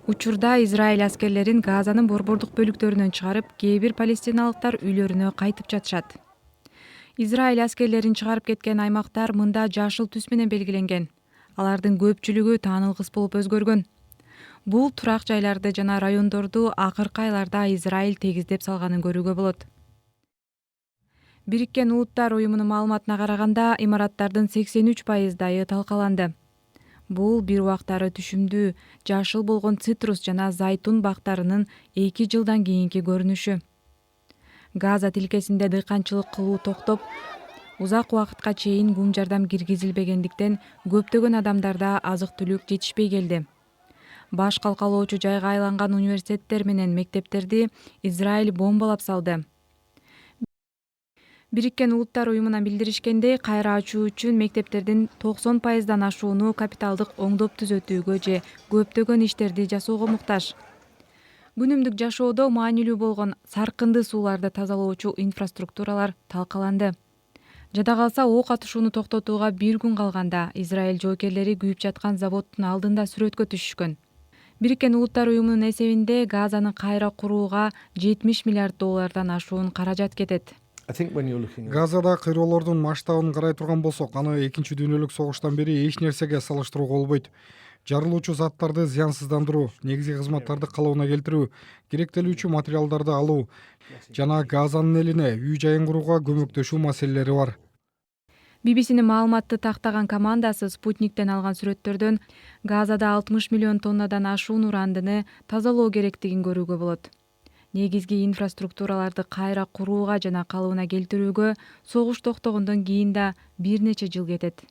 Учурда Израиль аскерлерин Газанын борбордук бөлүктөрүнөн чыгарып, кээ бир палестиналыктар үйлөрүнө кайтып жатышат. Израиль аскерлерин чыгарып кеткен аймактар мында жашыл түс менен белгиленген. Алардын көпчүлүгү таанылгыс болуп өзгөргөн. Бул турак жайларды жана райондорду акыркы айларда Израиль тегиздеп салганын көрүүгө болот. Бириккен Улуттар уюмунун маалыматына караганда, имараттардын 83%-дайы талкаланды. Бул бир убактары түшүмдүү, жашыл болгон цитрус жана зайтун бактарынын 2 жылдан кийинки көрүнүшү. Газа тилкесинде дыйканчылык кылуу токтоп, узак убакытка чейин кум жардам киргизилбегендиктен көптөгөн адамдарда азык-түлүк жетишпей келди. Баш калкалоочу жайга айланган университеттер менен мектептерди Израиль бомбалап салды. Бириккен Улуттар уюмунан билдиришкендей, кайра ачуу үчүн мектептердин 90%дан ашууну капиталдык оңдоп түзөтүүгө же көптөгөн иштерди жасоого муктаж. Күнүмдүк жашоодо маанилүү болгон саркынды сууларды тазалоочу инфраструктуралар талкаланды. Жада калса, ок атышууну токтотууга 1 күн калганда Израиль жоокерлери күйүп жаткан заводдун алдында сүрөткө түшүшкөн. Бириккен Улуттар уюмунун эсебинде Газаны кайра курууга $70 миллиард ашуун каражат кетет. Газада кыйроолордун масштабын карай турган болсок, аны Экинчи дүйнөлүк согуштан бери эч нерсеге салыштырууга болбойт. Жарылуучу заттарды зыянсыздандыруу, негизги кызматтарды калыбына келтирүү, керектелүүчү материалдарды алуу жана Газанын элине үй-жайын курууга көмөктөшүү маселелери бар. BBC'нин маалыматты тактаган командасы Спутниктен алган сүрөттөрдөн Газада 60 миллион тоннадан ашуун урандыны тазалоо керектигин көрүүгө болот. Негизги инфраструктураларды кайра курууга жана калыбына келтирүүгө согуш токтогондон кийин да бир нече жыл кетет.